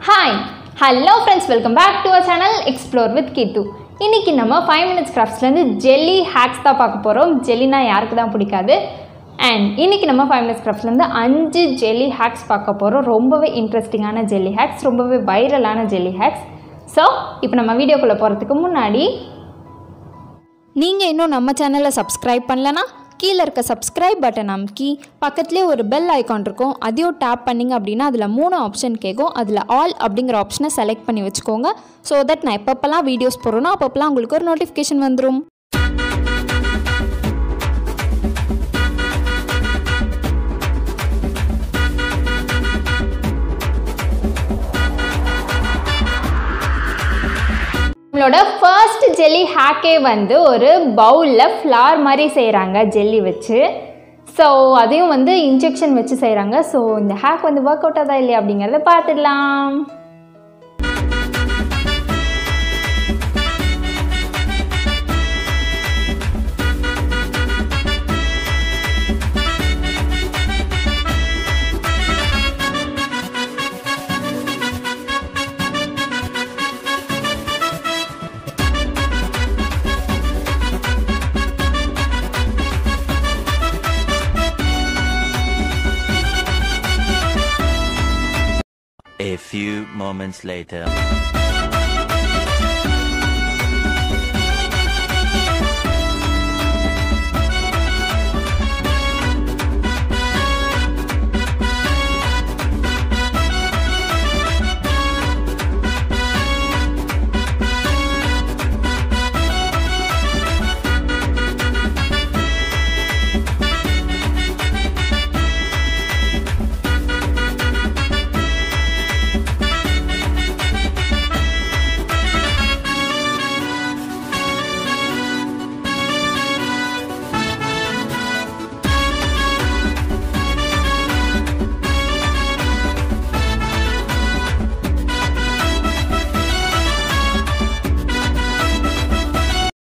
Hi, hello friends, welcome back to our channel Explore with Keerthu. இன்னைக்கு நம்ம 5 minutes crafts ல இருந்து jelly hacks தான் பார்க்க போறோம். jellyனா யாருக்கு தான் பிடிக்காது? And இன்னைக்கு நம்ம 5 minutes crafts ல இருந்து 5 jelly hacks பார்க்க போறோம். ரொம்பவே இன்ட்ரஸ்டிங்கான jelly hacks, ரொம்பவே வைரலான jelly hacks. So, இப்போ நம்ம வீடியோக்குள்ள போறதுக்கு முன்னாடி நீங்க இன்னும் நம்ம சேனலை subscribe பண்ணலனா கீழ இருக்க subscribe பட்டன் அமுக்கி பக்கத்துலயே ஒரு bell icon இருக்கும் அதையும் டாப் பண்ணீங்க அப்படினா அதுல மூணு ஆப்ஷன் கேக்கும் அதுல all அப்படிங்கற ஆப்ஷனை செலக்ட் பண்ணி வெச்சுக்கோங்க so that நான் எப்பப்பலாம் வீடியோஸ் போடுறேனோ அப்பப்பலாம் உங்களுக்கு ஒரு நோட்டிஃபிகேஷன் வந்துரும் நம்மளோட ஃபர்ஸ்ட் ஜெல்லி ஹேக்கே வந்து ஒரு பவுல்ல ஃப்ளார் மாதிரி செய்றாங்க ஜெல்லி வச்சு சோ அதையும் வந்து இன்ஜெக்ஷன் வச்சு செய்றாங்க சோ இந்த ஹேக் வந்து வொர்க் அவுட் ஆதா இல்லையா அப்படிங்கறத பார்த்துடலாம் A few moments later.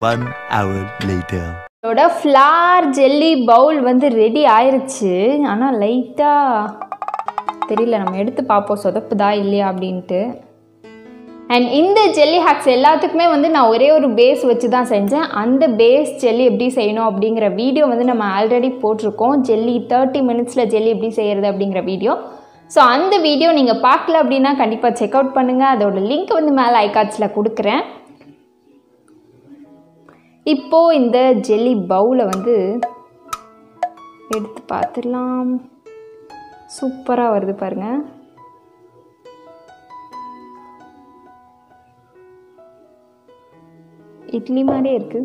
One hour later. நம்மளோட ஃப்ளார் ஜெல்லி பவுல் வந்து ரெடி ஆயிருச்சு ஆனா லைட்டா தெரியல நம்ம எடுத்து பாப்போம் சொதப்புதா இல்லையா அப்படினு and இந்த ஜெல்லி ஹேக்ஸ் எல்லாத்துக்குமே வந்து நான் ஒரே ஒரு பேஸ் வச்சு தான் செஞ்சேன் அந்த பேஸ் ஜெல்லி எப்படி செய்யணும் அப்படிங்கற வீடியோ வந்து நம்ம ஆல்ரெடி போட்டுருக்கோம் ஜெல்லி 30 மினிட்ஸ்ல ஜெல்லி எப்படி செய்யறது அப்படிங்கற வீடியோ சோ அந்த வீடியோ நீங்க பார்க்கல அப்படினா கண்டிப்பா செக் அவுட் பண்ணுங்க அதோட லிங்க் வந்து மேல ஐகார்ட்ஸ்ல கொடுக்கிறேன் இப்போ இந்த ஜெல்லி பவுலை வந்து எடுத்து பார்த்துடலாம் சூப்பரா வருது பாருங்க இட்லி மாதிரி இருக்கு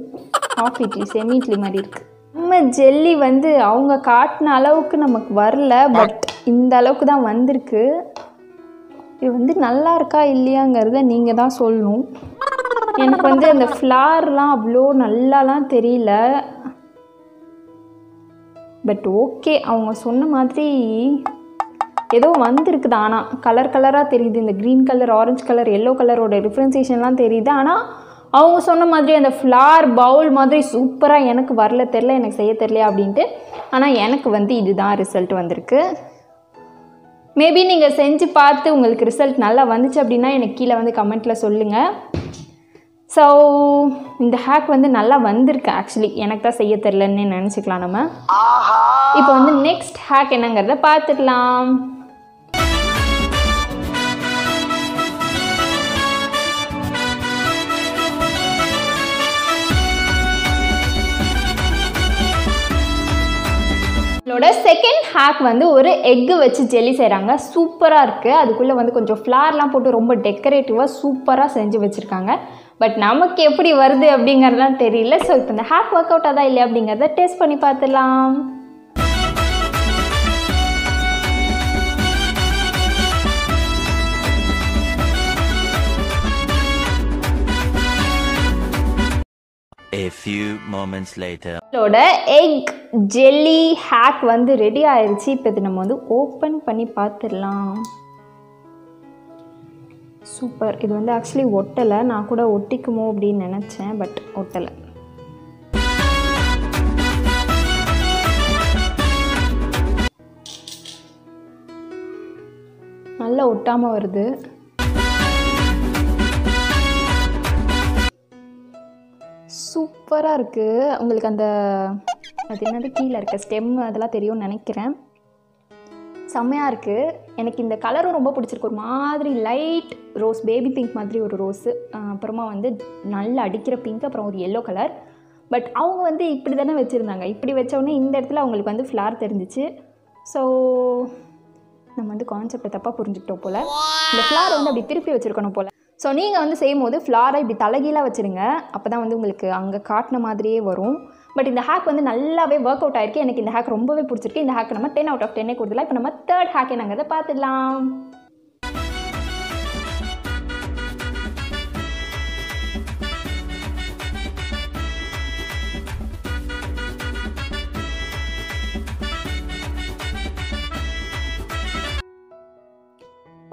ஹாஃப் இட்லி செமி இட்லி மாதிரி இருக்கு நம்ம ஜெல்லி வந்து அவங்க காட்டின அளவுக்கு நமக்கு வரல பட் இந்த அளவுக்கு தான் வந்திருக்கு இது வந்து நல்லா இருக்கா இல்லையாங்கிறத நீங்க தான் சொல்லணும் எனக்கு வந்து அந்த ஃப்ளார்லாம் அவ்வளோ நல்லாலாம் தெரியல பட் ஓகே அவங்க சொன்ன மாதிரி ஏதோ வந்திருக்குது ஆனால் கலர் கலராக தெரியுது இந்த green colour orange colour yellow கலரோட டிஃப்ரென்சியேஷன்லாம் தெரியுது ஆனால் அவங்க சொன்ன மாதிரி அந்த ஃப்ளார் பவுல் மாதிரி சூப்பராக எனக்கு வரல தெரில எனக்கு செய்ய தெரியல அப்படின்ட்டு ஆனால் எனக்கு வந்து இதுதான் ரிசல்ட் வந்திருக்கு மேபி நீங்கள் செஞ்சு பார்த்து உங்களுக்கு ரிசல்ட் நல்லா வந்துச்சு அப்படின்னா எனக்கு கீழே வந்து கமெண்ட்டில் சொல்லுங்கள் ஸோ இந்த ஹேக் வந்து நல்லா வந்திருக்கு ஆக்சுவலி எனக்கு தான் செய்ய தெரிலன்னு நினச்சிக்கலாம் நம்ம இப்போ வந்து நெக்ஸ்ட் ஹேக் என்னங்கிறத பார்த்துக்கலாம் நம்மளோட செகண்ட் ஹேக் வந்து ஒரு எக்கு வச்சு ஜெல்லி செய்கிறாங்க சூப்பராக இருக்குது அதுக்குள்ளே வந்து கொஞ்சம் ஃப்ளார்லாம் போட்டு ரொம்ப டெக்கரேட்டிவாக சூப்பராக செஞ்சு வச்சுருக்காங்க பட் நமக்கு எப்படி வருது அப்படிங்கிறதுலாம் தெரியல ஸோ இப்போ இந்த ஹேக் ஒர்க் அவுட் ஆதா இல்லையா அப்படிங்கிறத டெஸ்ட் பண்ணி பார்த்துடலாம் A few moments later. நம்மளோட எக் ஜெல்லி ஹேக் வந்து ரெடி ஆயிருச்சு இப்போ இது நம்ம வந்து ஓப்பன் பண்ணி பார்த்துடலாம் சூப்பர் இது வந்து ஆக்சுவலி ஒட்டலை நான் கூட ஒட்டிக்குமோ அப்படின்னு நினச்சேன் பட் ஒட்டலை நல்லா ஒட்டாமல் வருது சூப்பராக இருக்குது. உங்களுக்கு அந்த அது என்னது கீழே இருக்க ஸ்டெம் அதெல்லாம் தெரியும்னு நினைக்கிறேன். செம்மையாக இருக்குது. எனக்கு இந்த கலரும் ரொம்ப பிடிச்சிருக்கு. ஒரு மாதிரி லைட் ரோஸ், பேபி பிங்க் மாதிரி ஒரு ரோஸு, அப்புறமா வந்து நல்லா அடிக்கிற பிங்க், அப்புறம் ஒரு எல்லோ கலர். பட் அவங்க வந்து இப்படி தானே வச்சுருந்தாங்க. இப்படி வச்சோடனே இந்த இடத்துல அவங்களுக்கு வந்து ஃப்ளார் தெரிஞ்சிச்சு. ஸோ நம்ம வந்து கான்செப்டை தப்பாக புரிஞ்சுக்கிட்டோம் போல். இந்த ஃப்ளார் வந்து அப்படி திருப்பி வச்சுருக்கணும் போல். ஸோ நீங்கள் வந்து செய்யும் போது ஃப்ளாரை இப்படி தலைகீழாக வச்சுருங்க. அப்போ தான் வந்து உங்களுக்கு அங்கே காட்டின மாதிரியே வரும். பட் இந்த ஹேக் வந்து நல்லாவே ஒர்க் அவுட் ஆயிருக்கு. எனக்கு இந்த ஹேக் ரொம்பவே பிடிச்சிருக்கு. இந்த ஹேக் நம்ம 10 out of 10 கொடுத்துலாம். இப்போ நம்ம தேர்ட் ஹேக் என்னங்கிறத பார்த்துடலாம்.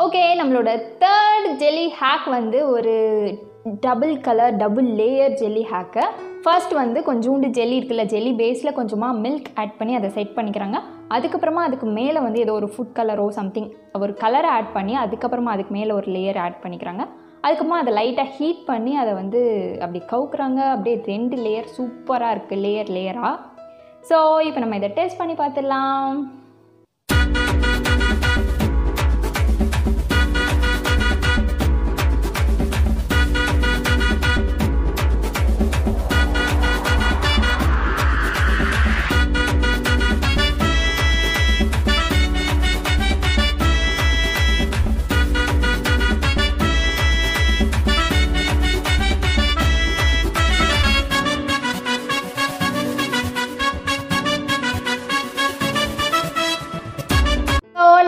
ஓகே, நம்மளோட தேர்ட் ஜெல்லி ஹேக் வந்து ஒரு double layer jelly hack. First வந்து கொஞ்சோண்டு ஜெல்லி இருக்குல்ல, ஜெல்லி பேஸில் கொஞ்சமாக மில்க் ஆட் பண்ணி அதை செட் பண்ணிக்கிறாங்க. அதுக்கப்புறமா அதுக்கு மேலே வந்து ஏதோ ஒரு ஃபுட் கலரோ சம்திங் ஒரு கலரை ஆட் பண்ணி அதுக்கப்புறமா அதுக்கு மேலே ஒரு லேயர் ஆட் பண்ணிக்கிறாங்க. அதுக்கப்புறமா அதை லைட்டாக ஹீட் பண்ணி அதை வந்து அப்படி கவுக்குறாங்க. அப்படியே 2 லேயர் சூப்பராக இருக்குது, லேயராக. ஸோ இப்போ நம்ம இதை டேஸ்ட் பண்ணி பார்த்துடலாம்.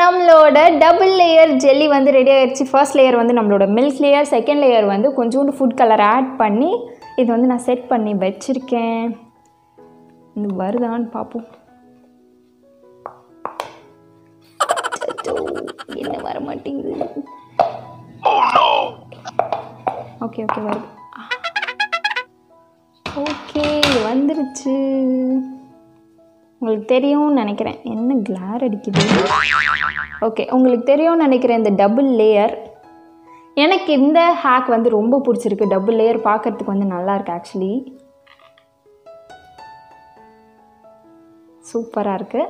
நம்மளோட டபுள் லேயர் ஜெல்லி வந்து ரெடி ஆகிடுச்சு. ஃபர்ஸ்ட் லேயர் வந்து நம்மளோட மில்க் லேயர், செகண்ட் லேயர் வந்து கொஞ்சோண்டு ஃபுட் கலர் ஆட் பண்ணி இது வந்து நான் செட் பண்ணி வச்சுருக்கேன். இது வருதான்னு பார்ப்போம். என்ன வர மாட்டேங்குது. ஓகே வருது. ஓகே வந்துருச்சு. உங்களுக்கு தெரியும்னு நினைக்கிறேன். என்ன கிளார் அடிக்குது. ஓகே, உங்களுக்கு தெரியும்னு நினைக்கிறேன் இந்த டபுள் லேயர். எனக்கு இந்த ஹேக் வந்து ரொம்ப பிடிச்சிருக்கு. டபுள் லேயர் பார்க்கறதுக்கு வந்து நல்லா இருக்கு. ஆக்சுவலி சூப்பராக இருக்குது.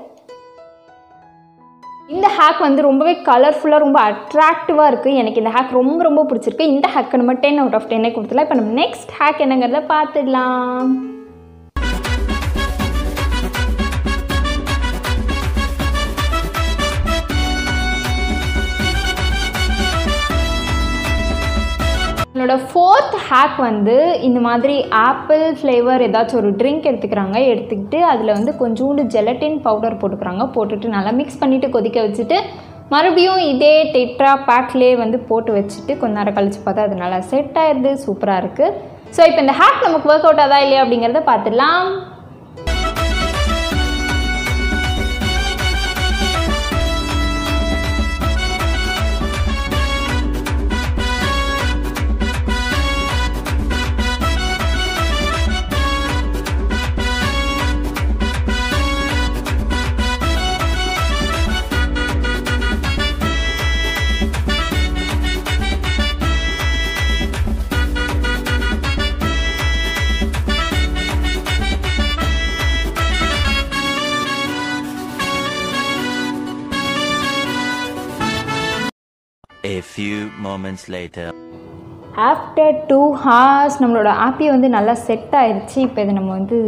இந்த ஹேக் வந்து ரொம்பவே கலர்ஃபுல்லாக ரொம்ப அட்ராக்டிவாக இருக்குது. எனக்கு இந்த ஹேக் ரொம்ப பிடிச்சிருக்கு. இந்த ஹேக்கு நம்ம 10 out of 10 கொடுத்துலாம். இப்போ நம்ம நெக்ஸ்ட் ஹேக் என்னங்கிறத பார்த்துடலாம். என்னோட ஃபோர்த் ஹேக் வந்து இந்த மாதிரி ஆப்பிள் ஃப்ளேவர் ஏதாச்சும் ஒரு ட்ரிங்க் எடுத்துக்கிறாங்க. எடுத்துக்கிட்டு அதில் வந்து கொஞ்சோண்டு ஜெலட்டின் பவுடர் போட்டுக்கிறாங்க. போட்டுட்டு நல்லா மிக்ஸ் பண்ணிவிட்டு கொதிக்க வச்சுட்டு மறுபடியும் இதே டெட்ரா பேக்லேயே வந்து போட்டு வச்சுட்டு கொஞ்ச நேரம் கழிச்சு பார்த்தா அது நல்லா செட் ஆயிடுது. சூப்பராக இருக்குது. ஸோ இப்போ இந்த ஹேக் நமக்கு ஒர்க் அவுட் ஆதா இல்லையா அப்படிங்கிறத பார்த்துடலாம். A few moments later. After 2 hours நம்மளோட ஆப்பி வந்து நல்லா செட் ஆயிடுச்சு. இப்போ இதை நம்ம வந்து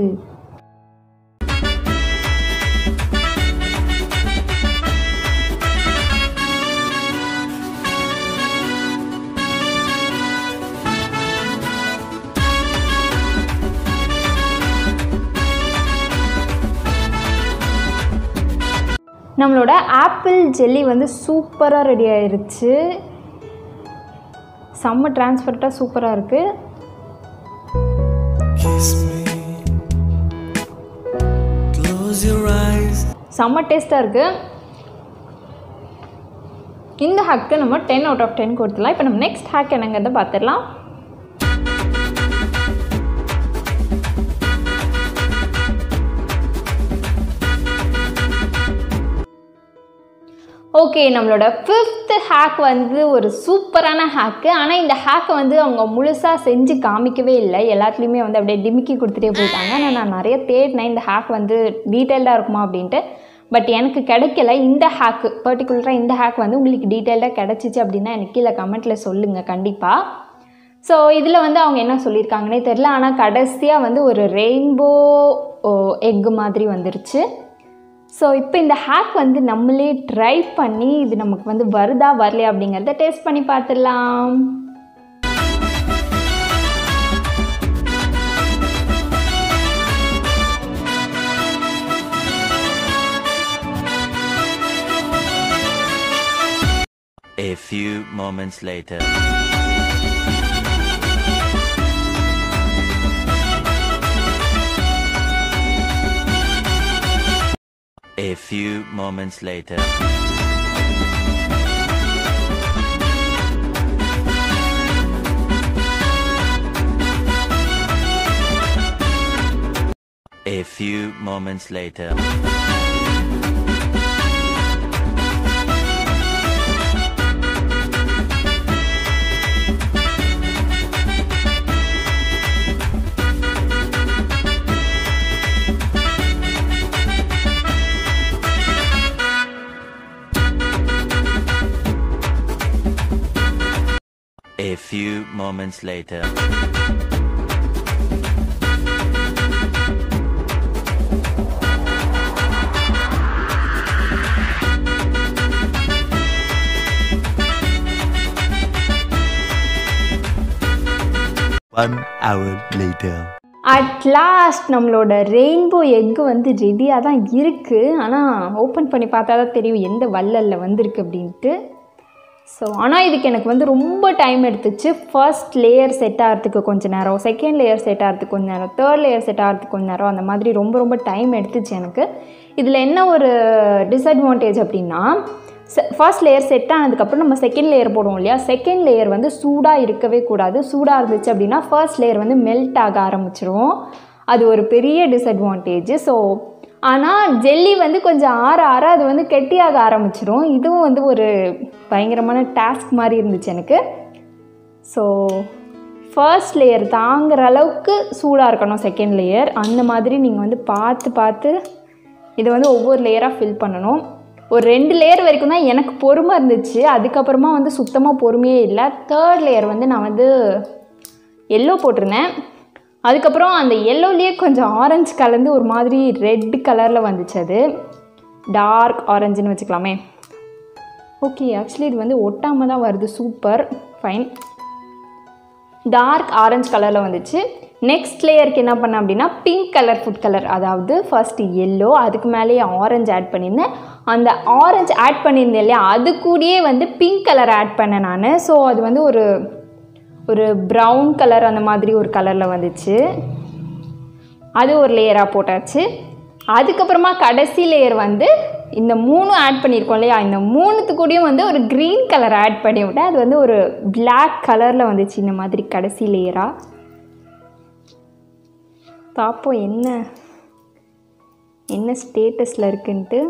நம்மளோட ஆப்பிள் ஜெல்லி வந்து சூப்பராக ரெடி ஆயிருச்சு. செம்ம டிரான்ஸ்பரண்ட்டாக சூப்பராக இருக்குது. செம்ம டேஸ்ட்டாக இருக்குது. இந்த ஹேக்கு நம்ம 10 out of 10 கொடுத்துடலாம். இப்போ நம்ம நெக்ஸ்ட் ஹேக் என்னங்கிறத பார்த்துடலாம். ஓகே, நம்மளோட 5th ஹேக் வந்து ஒரு சூப்பரான ஹேக்கு. ஆனால் இந்த ஹேக்கை வந்து அவங்க முழுசாக செஞ்சு காமிக்கவே இல்லை. எல்லாத்துலேயுமே வந்து அப்படியே டிமிக்கி கொடுத்துட்டே போயிட்டாங்க. ஆனால் நான் நிறைய தேடினேன் இந்த ஹேக் வந்து டீட்டெயில்டாக இருக்குமா அப்படின்ட்டு. பட் எனக்கு கிடைக்கல. இந்த ஹேக்கு பர்டிகுலராக இந்த ஹேக் வந்து உங்களுக்கு டீட்டெயில்டாக கிடச்சிச்சு அப்படின்னா எனக்கு கீழே கமெண்ட்டில் சொல்லுங்கள் கண்டிப்பாக. ஸோ இதில் வந்து அவங்க என்ன சொல்லியிருக்காங்கன்னே தெரில. ஆனால் கடைசியாக வந்து ஒரு ரெயின்போ எக்கு மாதிரி வந்துருச்சு. ஸோ இப்போ இந்த ஹேக் வந்து நம்மளே ட்ரை பண்ணி இது நமக்கு வந்து வருதா வரலையா அப்படிங்கிறத டெஸ்ட் பண்ணி பார்த்துடலாம். A few moments later. A few moments later. A few moments later. A few moments later. One hour later. At last நம்மளோட ரெயின்போ எக்கு வந்து ரெடியாக தான் இருக்குது. ஆனால் ஓப்பன் பண்ணி பார்த்தா தான் தெரியும் எந்த வள்ளலில் வந்திருக்கு அப்படின்ட்டு. ஸோ ஆனால் இதுக்கு எனக்கு வந்து ரொம்ப டைம் எடுத்துச்சு. ஃபர்ஸ்ட் லேயர் செட் ஆகிறதுக்கு கொஞ்சம் நேரம், செகண்ட் லேயர் செட் ஆகிறதுக்கு கொஞ்சம் நேரம், தேர்ட் லேயர் செட் ஆகிறதுக்கு கொஞ்சம் நேரம், அந்த மாதிரி ரொம்ப டைம் எடுத்துச்சு எனக்கு. இதில் என்ன ஒரு டிஸ்அட்வான்டேஜ் அப்படின்னா, ஃபர்ஸ்ட் லேயர் செட் ஆனதுக்கப்புறம் நம்ம செகண்ட் லேயர் போடுவோம் இல்லையா, செகண்ட் லேயர் வந்து சூடாக இருக்கவே கூடாது. சூடாக இருந்துச்சு அப்படின்னா ஃபர்ஸ்ட் லேயர் வந்து மெல்ட் ஆக ஆரம்பிச்சிரும். அது ஒரு பெரிய டிஸ்அட்வான்டேஜ். ஸோ ஆனால் ஜெல்லி வந்து கொஞ்சம் ஆற அது வந்து கெட்டியாக ஆரம்பிச்சிடும். இதுவும் வந்து ஒரு பயங்கரமான டாஸ்க் மாதிரி இருந்துச்சு எனக்கு. ஸோ ஃபர்ஸ்ட் லேயர் தாங்குற அளவுக்கு சூடாக இருக்கணும் செகண்ட் லேயர். அந்த மாதிரி நீங்கள் வந்து பார்த்து இதை வந்து ஒவ்வொரு லேயராக ஃபில் பண்ணணும். ஒரு 2 லேயர் வரைக்கும் தான் எனக்கு பொறுமை இருந்துச்சு. அதுக்கப்புறமா வந்து சுத்தமாக பொறுமையே இல்லை. தேர்ட் லேயர் வந்து நான் வந்து எல்லோ போட்டிருந்தேன். அதுக்கப்புறம் அந்த எல்லோலேயே கொஞ்சம் ஆரஞ்சு கலந்து ஒரு மாதிரி ரெட் கலரில் வந்துச்சு. அது டார்க் ஆரஞ்சுன்னு வச்சுக்கலாமே. ஓகே, ஆக்சுவலி இது வந்து ஒட்டாமல் தான் வருது. Super fine. டார்க் ஆரஞ்சு கலரில் வந்துச்சு. நெக்ஸ்ட் லேயருக்கு என்ன பண்ணேன் அப்படின்னா பிங்க் கலர் ஃபுட் கலர், அதாவது ஃபர்ஸ்ட் எல்லோ, அதுக்கு மேலேயே ஆரஞ்சு ஆட் பண்ணியிருந்தேன். அந்த ஆரஞ்சு ஆட் பண்ணியிருந்தேன் இல்லையா, அது கூடயே வந்து பிங்க் கலர் ஆட் பண்ணேன் நான். ஸோ அது வந்து ஒரு ப்ரௌன் கலர் அந்த மாதிரி ஒரு கலரில் வந்துச்சு. அது ஒரு லேயராக போட்டாச்சு. அதுக்கப்புறமா கடைசி லேயர் வந்து இந்த 3 ஆட் பண்ணியிருக்கோம் இல்லையா, இந்த 3த்து கூடயும் வந்து ஒரு க்ரீன் கலர் ஆட் பண்ணி விட்டேன். அது வந்து ஒரு பிளாக் கலரில் வந்துச்சு இந்த மாதிரி கடைசி லேயராக. பார்ப்போம் என்ன ஸ்டேட்டஸில் இருக்குன்ட்டு.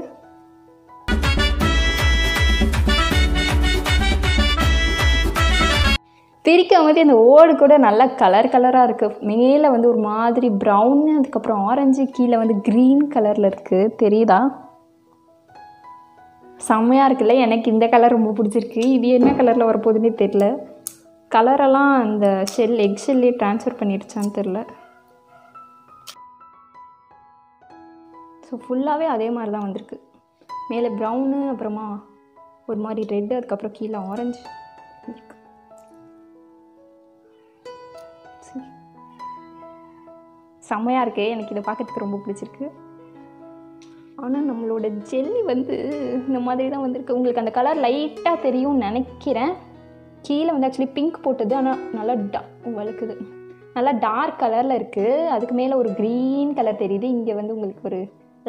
பிரிக்கும் போது அந்த ஓடு கூட நல்லா கலராக இருக்குது. மேலே வந்து ஒரு மாதிரி ப்ரௌனு, அதுக்கப்புறம் ஆரஞ்சு, கீழே வந்து க்ரீன் கலரில் இருக்குது. தெரியுதா? செம்மையாக இருக்குல்ல. எனக்கு இந்த கலர் ரொம்ப பிடிச்சிருக்கு. இது என்ன கலரில் வரப்போகுதுன்னே தெரில. கலரெல்லாம் அந்த எக் ஷெல்லே ட்ரான்ஸ்ஃபர் பண்ணிடுச்சான்னு தெரில. ஸோ ஃபுல்லாகவே அதே மாதிரி தான் வந்திருக்கு. மேலே ப்ரௌனு, அப்புறமா ஒரு மாதிரி ரெட்டு, அதுக்கப்புறம் கீழே ஆரஞ்சு இருக்கு. செம்மையாக இருக்குது. எனக்கு இதை பார்க்கறதுக்கு ரொம்ப பிடிச்சிருக்கு. ஆனால் நம்மளோட ஜெல்லி வந்து இந்த மாதிரி தான் வந்திருக்கு. உங்களுக்கு அந்த கலர் லைட்டாக தெரியும்னு நினைக்கிறேன். கீழே வந்து ஆக்சுவலி பிங்க் போட்டது, ஆனால் நல்லா வழுக்குது. நல்லா டார்க் கலரில் இருக்குது. அதுக்கு மேலே ஒரு க்ரீன் கலர் தெரியுது. இங்கே வந்து உங்களுக்கு ஒரு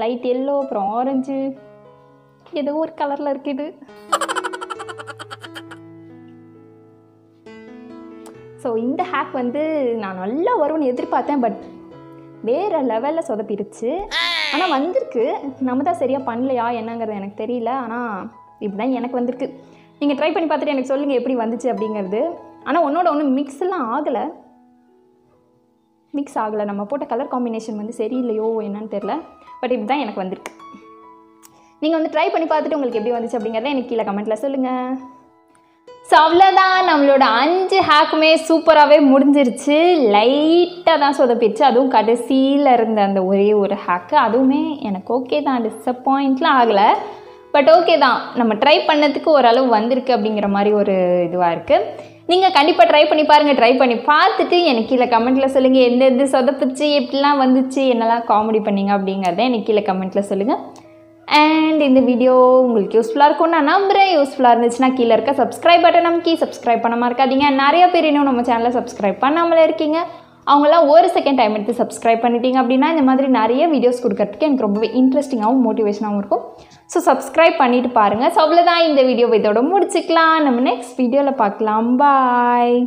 லைட் எல்லோ, அப்புறம் ஆரஞ்சு, ஏதோ ஒரு கலரில் இருக்குது. ஸோ இந்த ஹேக் வந்து நான் நல்லா வரும்னு எதிர்பார்த்தேன். பட் வேறு லெவலில் சொதப்பிடுச்சு. ஆனால் வந்திருக்கு. நம்ம தான் சரியாக பண்ணலையா என்னங்கிறது எனக்கு தெரியல. ஆனால் இப்படி தான் எனக்கு வந்திருக்கு. நீங்கள் ட்ரை பண்ணி பார்த்துட்டு எனக்கு சொல்லுங்கள் எப்படி வந்துச்சு அப்படிங்கிறது. ஆனால் ஒன்றோட ஒன்று மிக்ஸ்லாம் ஆகலை, நம்ம போட்ட கலர் காம்பினேஷன் வந்து சரியில்லையோ என்னன்னு தெரில. பட் இப்படி தான் எனக்கு வந்திருக்கு. நீங்கள் வந்து ட்ரை பண்ணி பார்த்துட்டு உங்களுக்கு எப்படி வந்துச்சு அப்படிங்கிறத எனக்கு கீழே கமெண்ட்டில் சொல்லுங்கள். ஸோ அவ்வளோதான், நம்மளோட 5 ஹேக்குமே சூப்பராகவே முடிஞ்சிருச்சு. லைட்டாக தான் சொதப்பிடுச்சு, அதுவும் கடைசியில் இருந்த அந்த ஒரே ஒரு ஹேக்கு. அதுவுமே எனக்கு ஓகே தான், டிஸப்பாயிண்ட்லாம் ஆகலை. பட் ஓகே தான், நம்ம ட்ரை பண்ணதுக்கு ஓரளவு வந்திருக்கு அப்படிங்கிற மாதிரி ஒரு இதுவாக இருக்குது. நீங்கள் கண்டிப்பாக ட்ரை பண்ணி பாருங்கள். ட்ரை பண்ணி பார்த்துட்டு எனக்கு கீழே கமெண்ட்டில் சொல்லுங்கள் எந்த சொதப்பிச்சு, எப்படிலாம் வந்துச்சு, என்னெல்லாம் காமெடி பண்ணிங்க அப்படிங்கிறத எனக்கு கீழே கமெண்ட்டில் சொல்லுங்கள். அண்ட் இந்த வீடியோ உங்களுக்கு யூஸ்ஃபுல்லாக இருக்கும் நான் நம்புகிறேன். யூஸ்ஃபுல்லாக இருந்துச்சுன்னா கீழே இருக்க சப்ஸ்கிரைப் பட்டன் நமக்கு சப்ஸ்கிரைப் பண்ணாமல் இருக்காதீங்க. நிறைய பேர் இன்னும் நம்ம சேனலை சப்ஸ்கிரைப் பண்ணாமலே இருக்கீங்க. அவங்களாம் ஒரு செகண்ட் டைம் எடுத்து சப்ஸ்கிரைப் பண்ணிட்டீங்க அப்படின்னா இந்த மாதிரி நிறைய வீடியோஸ் கொடுக்கறதுக்கு எனக்கு ரொம்பவே இன்ட்ரெஸ்டிங்காகவும் மோட்டிவேஷனாகவும் இருக்கும். ஸோ சப்ஸ்கிரைப் பண்ணிவிட்டு பாருங்கள். ஸோ அவ்வளோதான், இந்த வீடியோவை இதோட முடிச்சுக்கலாம். நம்ம நெக்ஸ்ட் வீடியோவில் பார்க்கலாம். பாய்.